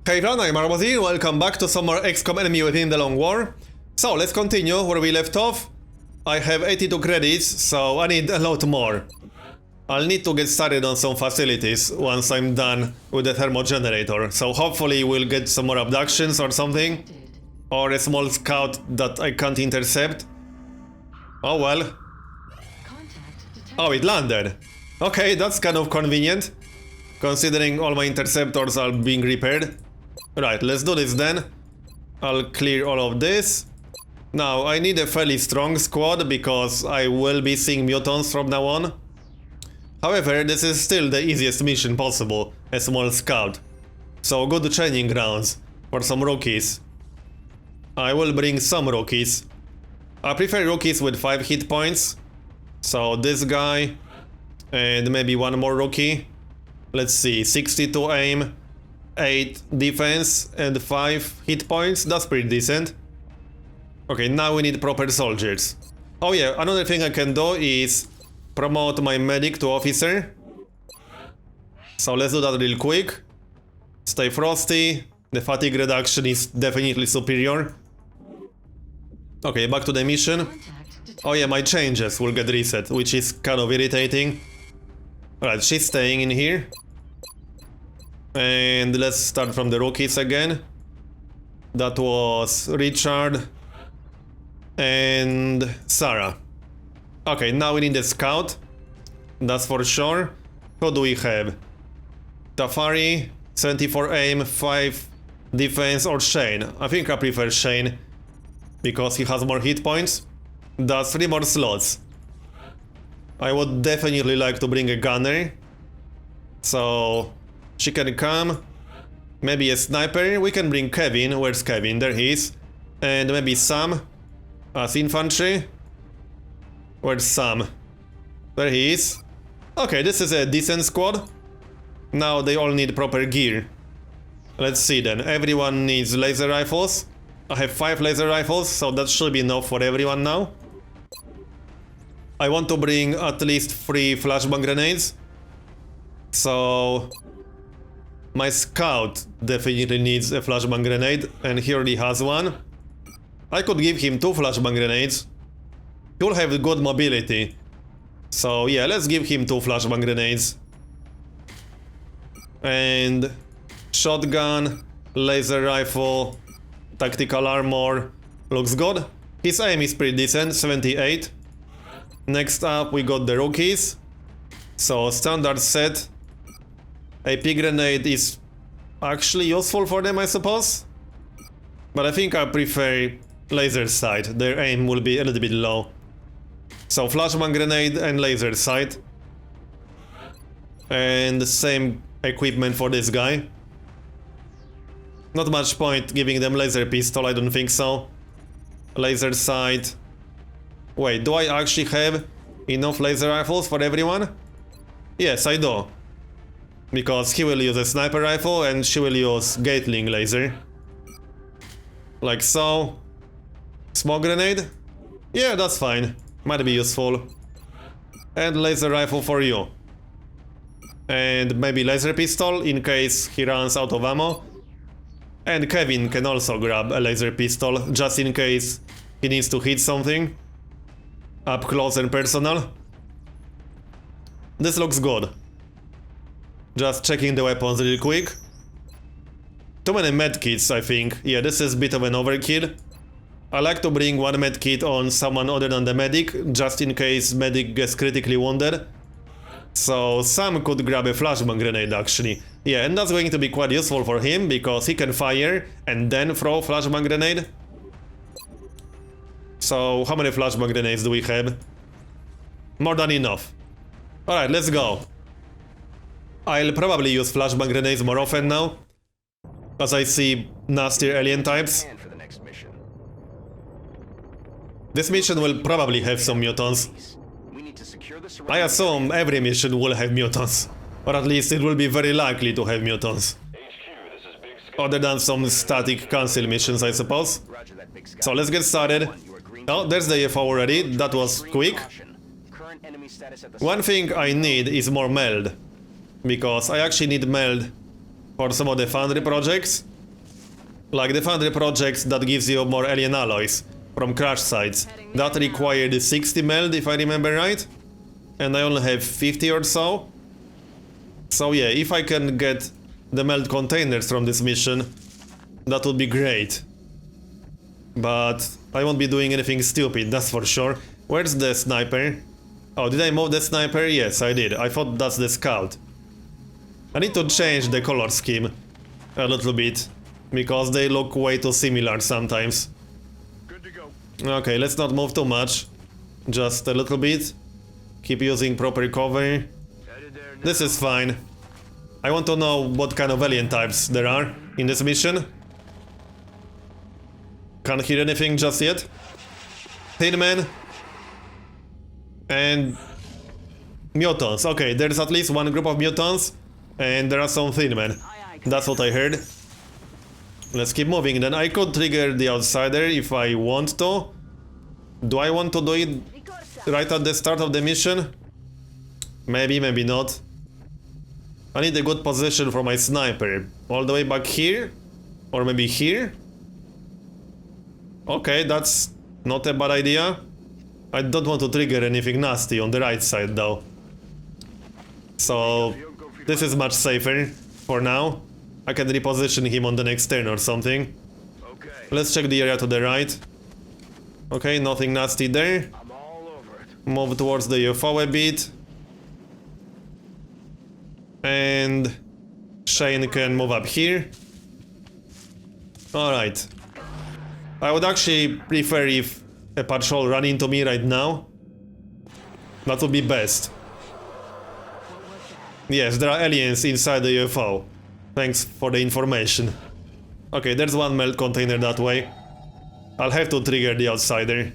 Hey everyone, I'm Marbozir, welcome back to some more XCOM Enemy Within the Long War. So, let's continue where we left off. I have 82 credits, so I need a lot more. I'll need to get started on some facilities once I'm done with the thermogenerator. So hopefully we'll get some more abductions or something. Or a small scout that I can't intercept. Oh well. Oh, it landed. Okay, that's kind of convenient, considering all my interceptors are being repaired. Right, let's do this then. I'll clear all of this. Now, I need a fairly strong squad because I will be seeing mutants from now on. However, this is still the easiest mission possible, a small scout. So good training grounds for some rookies. I will bring some rookies. I prefer rookies with 5 hit points. So this guy and maybe one more rookie. Let's see, 62 aim, 8 defense and 5 hit points. That's pretty decent. Okay, now we need proper soldiers. Oh yeah, another thing I can do is promote my medic to officer. So let's do that real quick. Stay frosty. The fatigue reduction is definitely superior. Okay, back to the mission. Oh yeah, my changes will get reset, which is kind of irritating. Alright, she's staying in here. And let's start from the rookies again. That was Richard and Sarah. Okay, now we need a scout. That's for sure. Who do we have? Tafari, 74 aim, 5 defense, or Shane. I think I prefer Shane because he has more hit points. That's 3 more slots. I would definitely like to bring a gunner. So she can come. Maybe a sniper. We can bring Kevin. Where's Kevin? There he is. And maybe Sam as infantry. Where's Sam? There he is. Okay, this is a decent squad. Now they all need proper gear. Let's see then. Everyone needs laser rifles. I have 5 laser rifles, so that should be enough for everyone now. I want to bring at least 3 flashbang grenades. So my scout definitely needs a flashbang grenade, and he already has one. I could give him 2 flashbang grenades. He'll have good mobility. So yeah, let's give him 2 flashbang grenades. And shotgun, laser rifle, tactical armor. Looks good. His aim is pretty decent, 78. Next up we got the rookies. So standard set. AP grenade is actually useful for them, I suppose. But I think I prefer laser sight. Their aim will be a little bit low. So flashbang grenade and laser sight. And the same equipment for this guy. Not much point giving them laser pistol, I don't think so. Laser sight. Wait, do I actually have enough laser rifles for everyone? Yes, I do. Because he will use a sniper rifle and she will use Gatling laser. Like so. Smoke grenade? Yeah, that's fine. Might be useful. And laser rifle for you. And maybe laser pistol in case he runs out of ammo. And Kevin can also grab a laser pistol just in case he needs to hit something. Up close and personal. This looks good. Just checking the weapons real quick. Too many medkits, I think. Yeah, this is a bit of an overkill. I like to bring 1 medkit on someone other than the medic, just in case medic gets critically wounded. So Sam could grab a flashbang grenade actually. Yeah, and that's going to be quite useful for him because he can fire and then throw flashbang grenade. So how many flashbang grenades do we have? More than enough. Alright, let's go. I'll probably use flashbang grenades more often now, as I see nastier alien types. This mission will probably have some mutants. I assume every mission will have mutants, or at least it will be very likely to have mutants. Other than some static cancel missions, I suppose. So let's get started. Oh, there's the UFO already. That was quick. One thing I need is more meld, because I actually need meld for some of the foundry projects. Like the foundry projects that gives you more alien alloys from crash sites. That required 60 meld if I remember right. And I only have 50 or so. So yeah, if I can get the meld containers from this mission, that would be great. But I won't be doing anything stupid, that's for sure. Where's the sniper? Oh, did I move the sniper? Yes, I did. I thought that's the scout. I need to change the color scheme a little bit, because they look way too similar sometimes. Good to go. Okay, let's not move too much. Just a little bit. Keep using proper cover. Headed there now. This is fine. I want to know what kind of alien types there are in this mission. Can't hear anything just yet. Thin Man. And mutants. Okay, there's at least one group of mutants. And there are some Thin Men. That's what I heard. Let's keep moving. Then I could trigger the outsider if I want to. Do I want to do it right at the start of the mission? Maybe, maybe not. I need a good position for my sniper. All the way back here? Or maybe here? Okay, that's not a bad idea. I don't want to trigger anything nasty on the right side though. So this is much safer for now. I can reposition him on the next turn or something. Okay. Let's check the area to the right. Okay, nothing nasty there. I'm all over it. Move towards the UFO a bit. And Shane can move up here. Alright. I would actually prefer if a patrol ran into me right now. That would be best. Yes, there are aliens inside the UFO. Thanks for the information. Okay, there's one melt container that way. I'll have to trigger the outsider.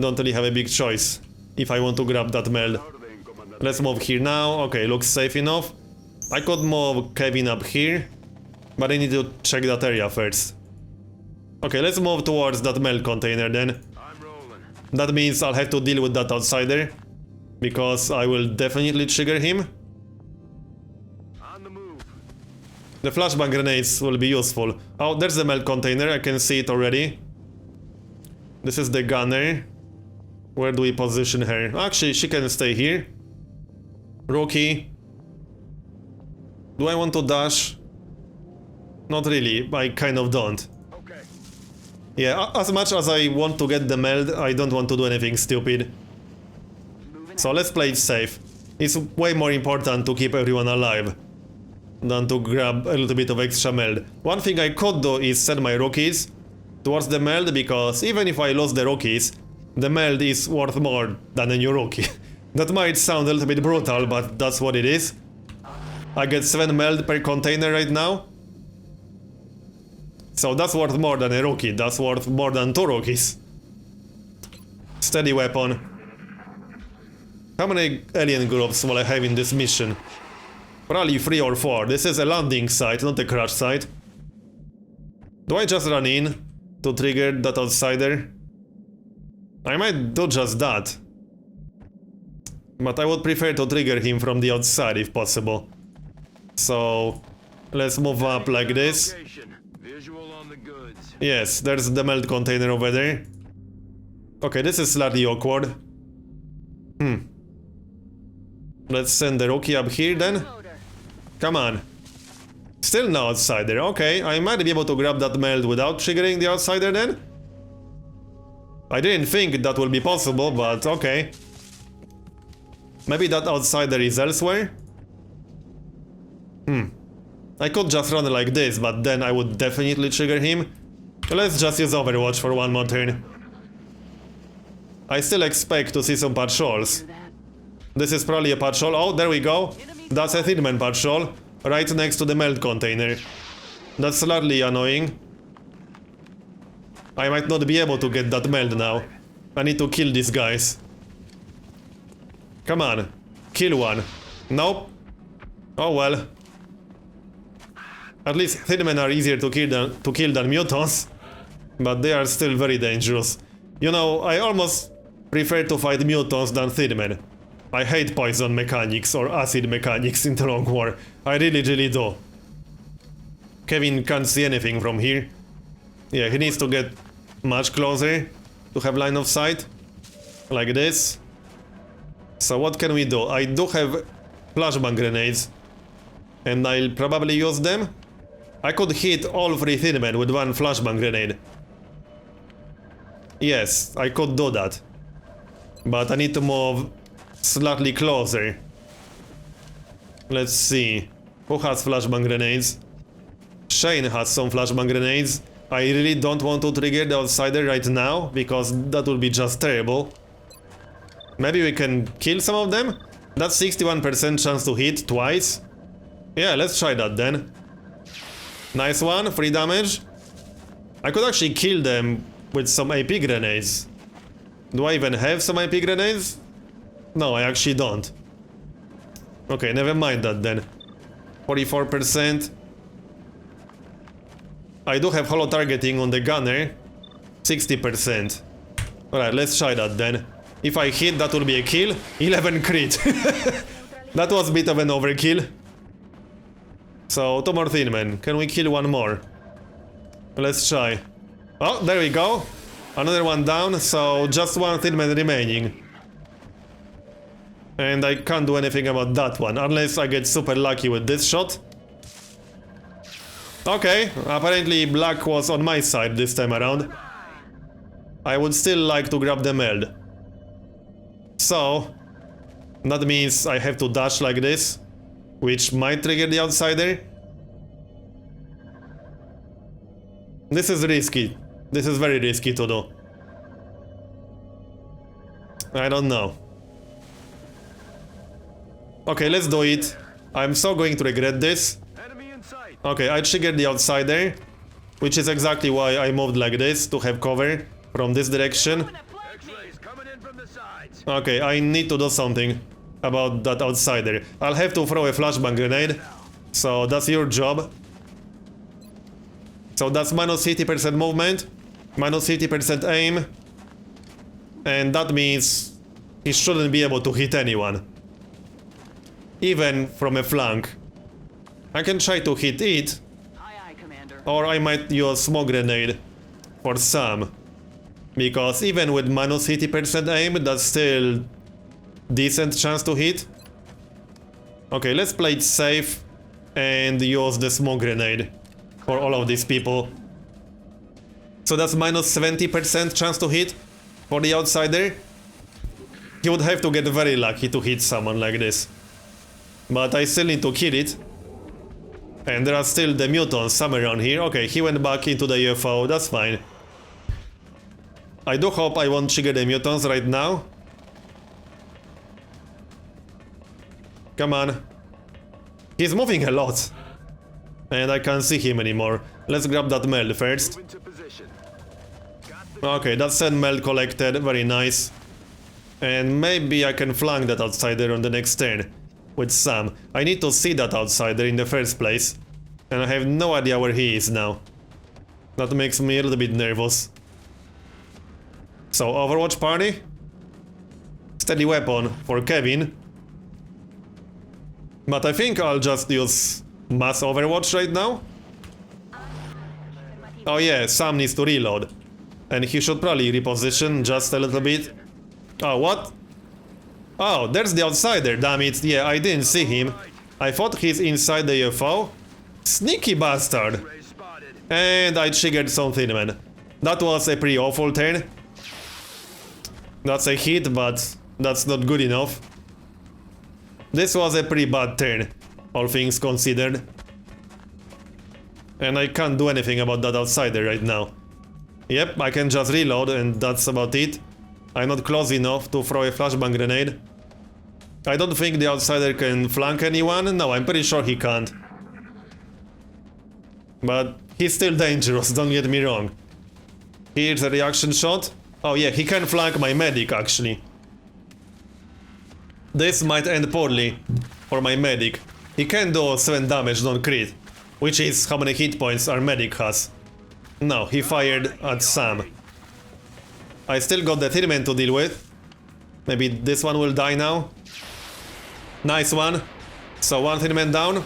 Don't really have a big choice if I want to grab that meld. Let's move here now. Okay, looks safe enough. I could move Kevin up here, but I need to check that area first. Okay, let's move towards that meld container then. I'm rolling. That means I'll have to deal with that outsider, because I will definitely trigger him. On the move. The flashbang grenades will be useful. Oh, there's the melt container, I can see it already. This is the gunner. Where do we position her? Actually, she can stay here. Rookie. Do I want to dash? Not really, I kind of don't. Okay. Yeah, as much as I want to get the meld, I don't want to do anything stupid. So let's play it safe. It's way more important to keep everyone alive than to grab a little bit of extra meld. One thing I could do is send my rookies towards the meld, because even if I lose the rookies, the meld is worth more than a new rookie. That might sound a little bit brutal, but that's what it is. I get 7 meld per container right now. So that's worth more than a rookie, that's worth more than 2 rookies. Steady weapon. How many alien groups will I have in this mission? Probably 3 or 4. This is a landing site, not a crash site. Do I just run in to trigger that outsider? I might do just that. But I would prefer to trigger him from the outside if possible. So let's move up like this. Location. Visual on the goods. Yes, there's the melt container over there. Okay, this is slightly awkward. Let's send the rookie up here then. Come on. Still no outsider. Okay, I might be able to grab that meld without triggering the outsider then. I didn't think that will be possible, but okay. Maybe that outsider is elsewhere? I could just run like this, but then I would definitely trigger him. Let's just use Overwatch for one more turn. I still expect to see some patrols. This is probably a patrol. Oh, there we go. That's a Thin Man patrol, right next to the melt container. That's slightly annoying. I might not be able to get that meld now. I need to kill these guys. Come on. Kill one. Nope. Oh well. At least Thin Men are easier to kill than mutants. But they are still very dangerous. You know, I almost prefer to fight mutants than Thin Men. I hate poison mechanics or acid mechanics in the Long War. I really, really do. Kevin can't see anything from here. Yeah, he needs to get much closer to have line of sight. Like this. So what can we do? I do have flashbang grenades. And I'll probably use them. I could hit all 3 thin men with 1 flashbang grenade. Yes, I could do that. But I need to move slightly closer. Let's see. Who has flashbang grenades? Shane has some flashbang grenades. I really don't want to trigger the outsider right now, because that would be just terrible. Maybe we can kill some of them? That's 61% chance to hit twice. Yeah, let's try that then. Nice one, 3 damage. I could actually kill them with some AP grenades. Do I even have some AP grenades? No, I actually don't. Okay, never mind that then. 44%. I do have holo targeting on the gunner. 60%. Alright, let's try that then. If I hit, that will be a kill. 11 crit. That was a bit of an overkill. So, 2 more thin men. Can we kill 1 more? Let's try. Oh, there we go. Another one down, so just 1 thin man remaining. And I can't do anything about that one, unless I get super lucky with this shot. Okay, apparently black was on my side this time around. I would still like to grab the meld. So, that means I have to dash like this, which might trigger the outsider. This is risky. This is very risky to do. I don't know. Okay, let's do it. I'm so going to regret this. Enemy in sight. Okay, I triggered the outsider, which is exactly why I moved like this, to have cover from this direction. X-rays coming in from the sides. Okay, I need to do something about that outsider. I'll have to throw a flashbang grenade, so that's your job. So that's minus 50% movement, minus 50% aim, and that means he shouldn't be able to hit anyone. Even from a flank. I can try to hit it, Aye, aye, Commander. or I might use smoke grenade for some. Because even with minus 50% aim, that's still decent chance to hit. Okay, let's play it safe and use the smoke grenade for all of these people. So that's minus 70% chance to hit for the outsider. He would have to get very lucky to hit someone like this. But I still need to kill it. And there are still the mutants somewhere around here. Okay, he went back into the UFO, that's fine. I do hope I won't trigger the mutants right now. Come on. He's moving a lot. And I can't see him anymore. Let's grab that meld first. Move into position. Got the Okay, that's 10 meld collected, very nice. And maybe I can flank that outsider on the next turn. With Sam. I need to see that outsider in the first place. And I have no idea where he is now. That makes me a little bit nervous. So, Overwatch party? Steady weapon for Kevin. But I think I'll just use mass Overwatch right now. Oh yeah, Sam needs to reload. And he should probably reposition just a little bit. Oh, what? Oh, there's the outsider, damn it. Yeah, I didn't see him. I thought he's inside the UFO. Sneaky bastard. X-rays spotted. And I triggered something, man. That was a pretty awful turn. That's a hit, but that's not good enough. This was a pretty bad turn, all things considered. And I can't do anything about that outsider right now. Yep, I can just reload and that's about it. I'm not close enough to throw a flashbang grenade. I don't think the outsider can flank anyone. No, I'm pretty sure he can't. But he's still dangerous, don't get me wrong. Here's a reaction shot. Oh yeah, he can flank my medic actually. This might end poorly for my medic. He can do 7 damage, non crit. Which is how many hit points our medic has. No, he fired at Sam. I still got the thin man to deal with. Maybe this one will die now. Nice one. So 1 thin man down.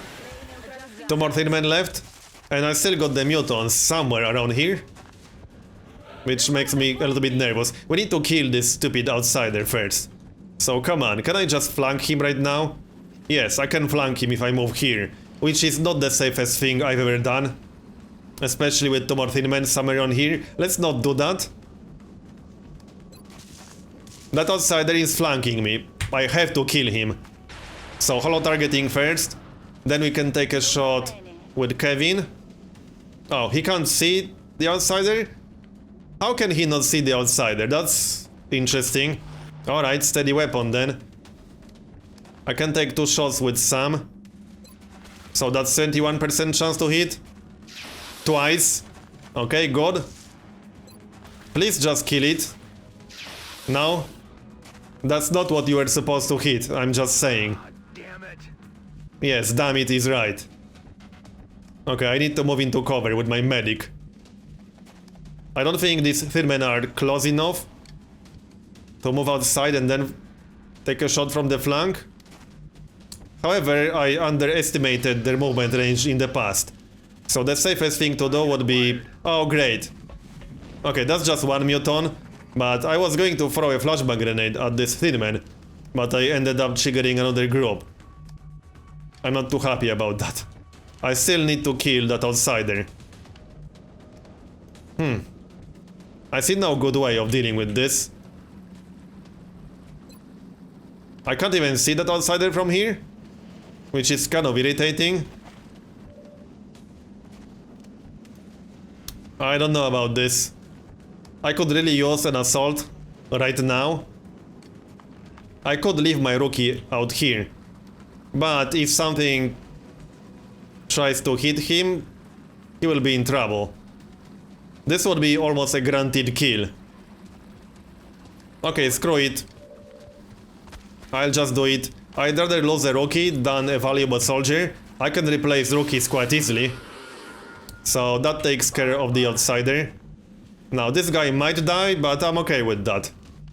2 more thin men left. And I still got the mutants somewhere around here. which makes me a little bit nervous. We need to kill this stupid outsider first. So come on, can I just flank him right now? Yes, I can flank him if I move here, which is not the safest thing I've ever done. Especially with two more thin men somewhere on here. Let's not do that. That outsider is flanking me. I have to kill him. So hollow targeting first. Then we can take a shot with Kevin. Oh, he can't see the outsider? How can he not see the outsider? That's interesting. Alright, steady weapon then. I can take 2 shots with Sam. So that's 21% chance to hit. Twice. Okay, good. Please just kill it. No. That's not what you were supposed to hit, I'm just saying. Damn it. Yes, damn it is right. Okay, I need to move into cover with my medic. I don't think these thin men are close enough to move outside and then take a shot from the flank. However, I underestimated their movement range in the past. So the safest thing to do would be... Oh, great. Okay, that's just one muton. But I was going to throw a flashbang grenade at this thin man. But I ended up triggering another group. I'm not too happy about that. I still need to kill that outsider. I see no good way of dealing with this. I can't even see that outsider from here, which is kind of irritating. I don't know about this. I could really use an assault right now. I could leave my rookie out here. But if something tries to hit him, he will be in trouble. This would be almost a guaranteed kill. Okay, screw it. I'll just do it. I'd rather lose a rookie than a valuable soldier. I can replace rookies quite easily. So that takes care of the outsider. Now this guy might die, but I'm okay with that.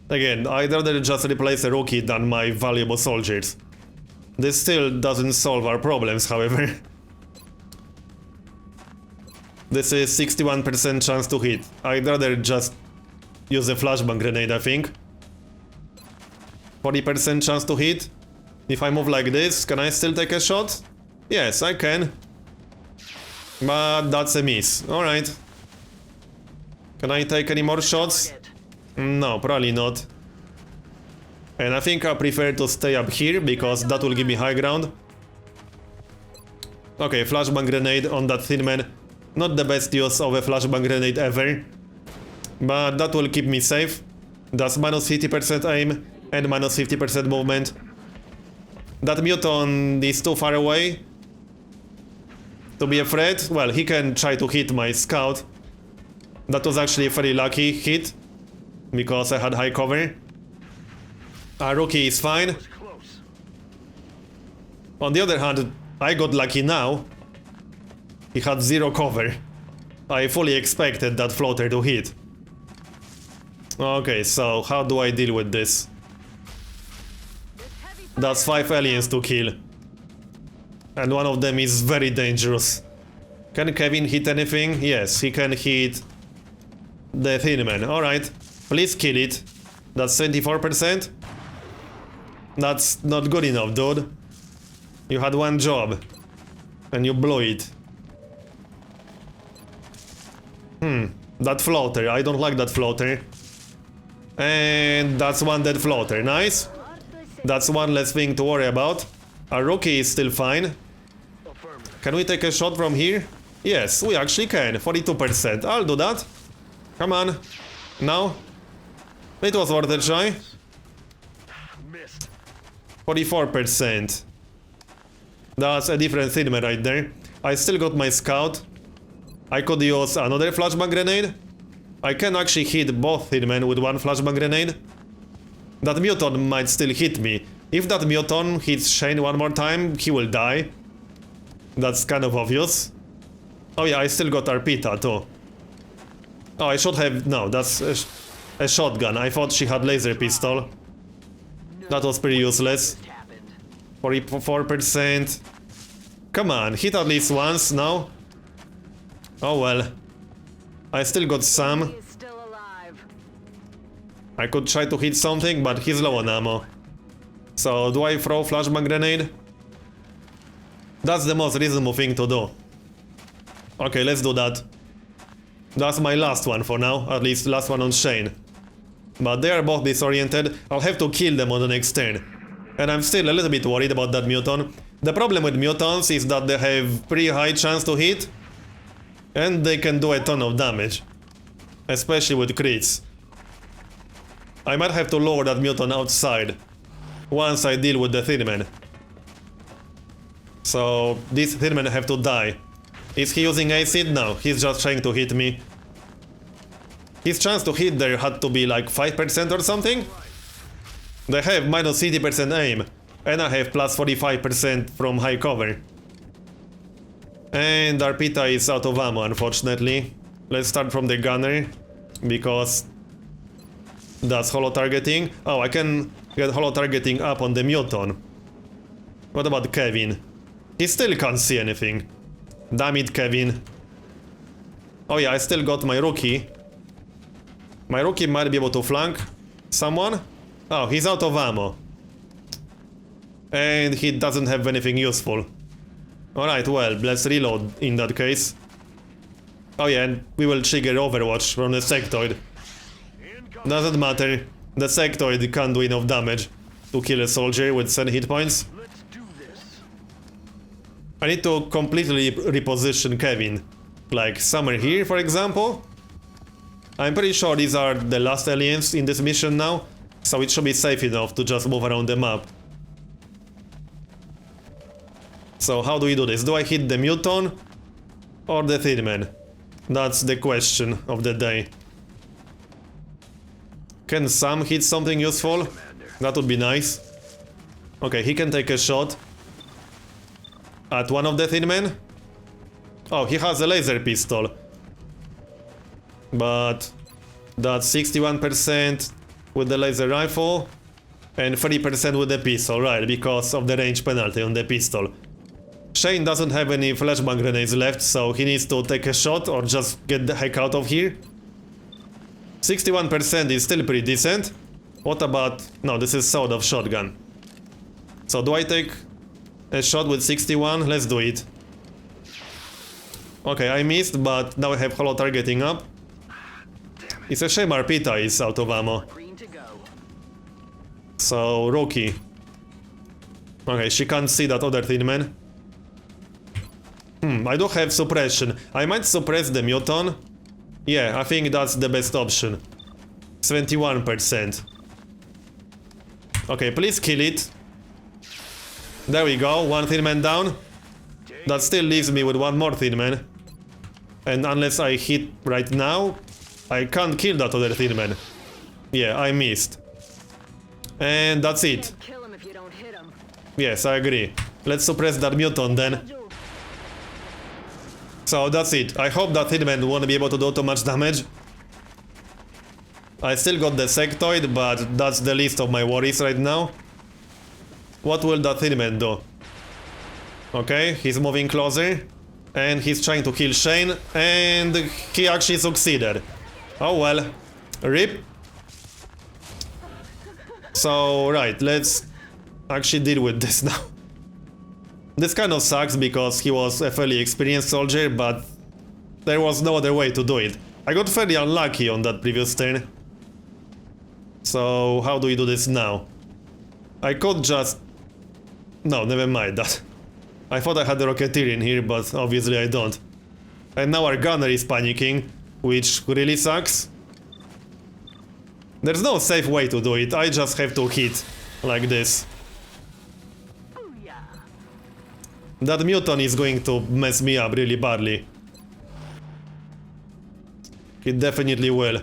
Again, I'd rather just replace a rookie than my valuable soldiers. This still doesn't solve our problems, however. This is 61% chance to hit. I'd rather just use a flashbang grenade, I think. 40% chance to hit. If I move like this, can I still take a shot? Yes, I can. But that's a miss. Alright. Can I take any more shots? No, probably not. And I think I prefer to stay up here, because that will give me high ground. Okay, flashbang grenade on that thin man. Not the best use of a flashbang grenade ever. But that will keep me safe. That's minus 50% aim and minus 50% movement. That muton is too far away to be a threat. Well, he can try to hit my scout. That was actually a very lucky hit, because I had high cover. Our rookie is fine. On the other hand, I got lucky now. He had 0 cover. I fully expected that floater to hit. Okay, so how do I deal with this? That's 5 aliens to kill. And one of them is very dangerous. Can Kevin hit anything? Yes, he can hit the thin man. Alright, please kill it. That's 24%. That's not good enough, dude. You had one job and you blew it. That floater, I don't like that floater. And that's one dead floater, nice. That's one less thing to worry about. Our rookie is still fine. Can we take a shot from here? Yes, we actually can, 42%. I'll do that. Come on. No? It was worth a try. 44%. That's a different cinema right there. I still got my scout. I could use another flashbang grenade. I can actually hit both hitmen with one flashbang grenade. That muton might still hit me. If that muton hits Shane one more time, he will die. That's kind of obvious. Oh yeah, I still got Arpita too. Oh, I should have... No, that's a shotgun. I thought she had laser pistol. That was pretty useless. 44%. Come on, hit at least once, no? Oh well. I still got some. I could try to hit something, but he's low on ammo. So, do I throw flashbang grenade? That's the most reasonable thing to do. Okay, let's do that. That's my last one for now, at least last one on Shane. But they are both disoriented, I'll have to kill them on the next turn. And I'm still a little bit worried about that muton. The problem with mutons is that they have pretty high chance to hit. And they can do a ton of damage. Especially with crits. I might have to lower that muton outside. Once I deal with the Thin Man. So, these Thin Men have to die. Is he using acid? No, he's just trying to hit me. His chance to hit there had to be like 5% or something? They have minus 80% aim. And I have plus 45% from high cover. And Arpita is out of ammo, unfortunately. Let's start from the gunner. Because that's holo targeting. Oh, I can get holo targeting up on the muton. What about Kevin? He still can't see anything. Damn it, Kevin. Oh yeah, I still got my rookie. My rookie might be able to flank someone. Oh, he's out of ammo. And he doesn't have anything useful. Alright, well, let's reload in that case. Oh yeah, and we will trigger Overwatch from the sectoid. Doesn't matter. The sectoid can't do enough damage to kill a soldier with 7 hit points. Let's do this. I need to completely reposition Kevin. Like somewhere here, for example. I'm pretty sure these are the last aliens in this mission now, so it should be safe enough to just move around the map. So how do we do this? Do I hit the muton or the Thin Man? That's the question of the day. Can Sam hit something useful? That would be nice. Okay, he can take a shot at one of the Thin Men. Oh, he has a laser pistol. But that's 61% with the laser rifle and 30% with the pistol, right, because of the range penalty on the pistol. Shane doesn't have any flashbang grenades left, so he needs to take a shot or just get the heck out of here. 61% is still pretty decent. What about... No, this is sawed-off shotgun. So do I take a shot with 61? Let's do it. Okay, I missed, but now I have holo targeting up. It's a shame Arpita is out of ammo. So, rookie. Okay, she can't see that other Thin Man. I do have suppression. I might suppress the muton. Yeah, I think that's the best option. 71%. Okay, please kill it. There we go, one Thin Man down. That still leaves me with one more Thin Man. And unless I hit right now, I can't kill that other Thin Man. Yeah, I missed. And that's it. Yes, I agree. Let's suppress that muton then. So that's it. I hope that Thin Man won't be able to do too much damage. I still got the sectoid, but that's the least of my worries right now. What will that Thin Man do? Okay, he's moving closer. And he's trying to kill Shane. And he actually succeeded. Oh well. RIP. So, right, let's actually deal with this now. This kind of sucks because he was a fairly experienced soldier, but there was no other way to do it. I got fairly unlucky on that previous turn. So, how do we do this now? I could just... No, never mind that. I thought I had the Rocketeer in here, but obviously I don't. And now our gunner is panicking, which really sucks. There's no safe way to do it, I just have to hit like this. That muton is going to mess me up really badly. It definitely will.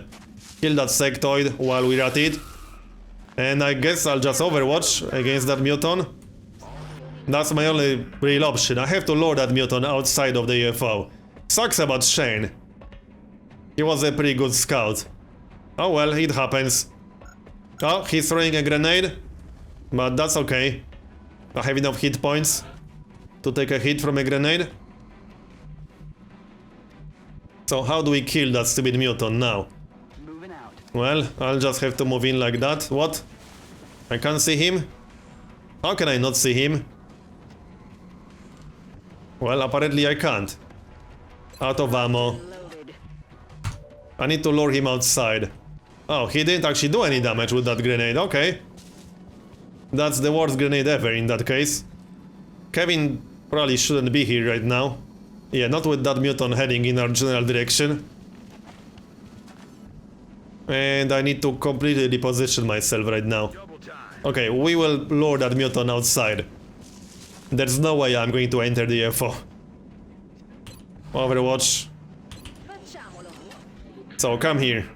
Kill that sectoid while we're at it. And I guess I'll just overwatch against that muton. That's my only real option. I have to lure that muton outside of the UFO. Sucks about Shane. He was a pretty good scout. Oh well, it happens. Oh, he's throwing a grenade. But that's okay. I have enough hit points to take a hit from a grenade. So how do we kill that stupid muton now? Well, I'll just have to move in like that. What? I can't see him? How can I not see him? Well, apparently I can't. Out of ammo. I need to lure him outside. Oh, he didn't actually do any damage with that grenade, okay. That's the worst grenade ever in that case. Kevin probably shouldn't be here right now. Yeah, not with that mutant heading in our general direction. And I need to completely reposition myself right now. Double time. Okay, we will lure that mutant outside. There's no way I'm going to enter the FO. Overwatch. So come here.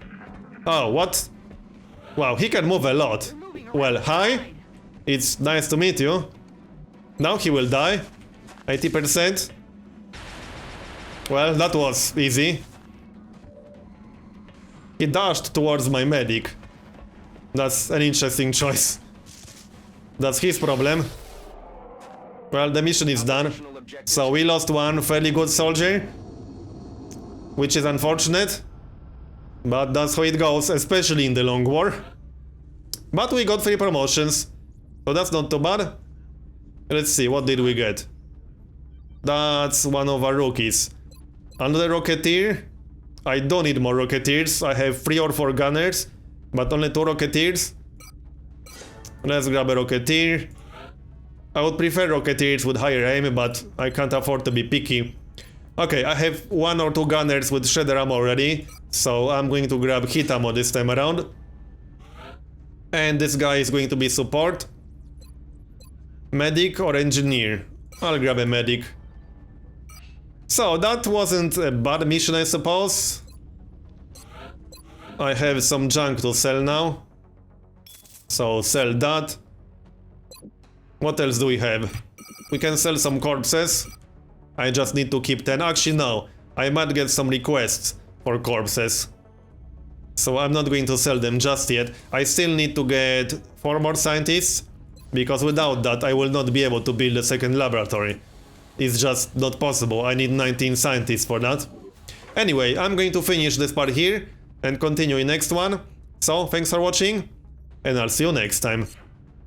Oh, what? Wow, he can move a lot. Well, hi. It's nice to meet you. Now he will die. 80%. Well, that was easy. He dashed towards my medic. That's an interesting choice. That's his problem. Well, the mission is done. So we lost one fairly good soldier. Which is unfortunate. But that's how it goes, especially in the long war. But we got 3 promotions. So that's not too bad. Let's see, what did we get? That's one of our rookies. Another Rocketeer. I don't need more Rocketeers. I have 3 or 4 gunners, but only 2 Rocketeers. Let's grab a Rocketeer. I would prefer Rocketeers with higher aim, but I can't afford to be picky. Okay, I have 1 or 2 gunners with shredder ammo already, so I'm going to grab hit ammo this time around. And this guy is going to be support. Medic or engineer? I'll grab a medic. So that wasn't a bad mission, I suppose. I have some junk to sell now. So sell that. What else do we have? We can sell some corpses. I just need to keep 10. Actually, no. I might get some requests for corpses. So I'm not going to sell them just yet. I still need to get 4 more scientists. Because without that, I will not be able to build a second laboratory. It's just not possible. I need 19 scientists for that. Anyway, I'm going to finish this part here and continue in next one. So, thanks for watching, and I'll see you next time.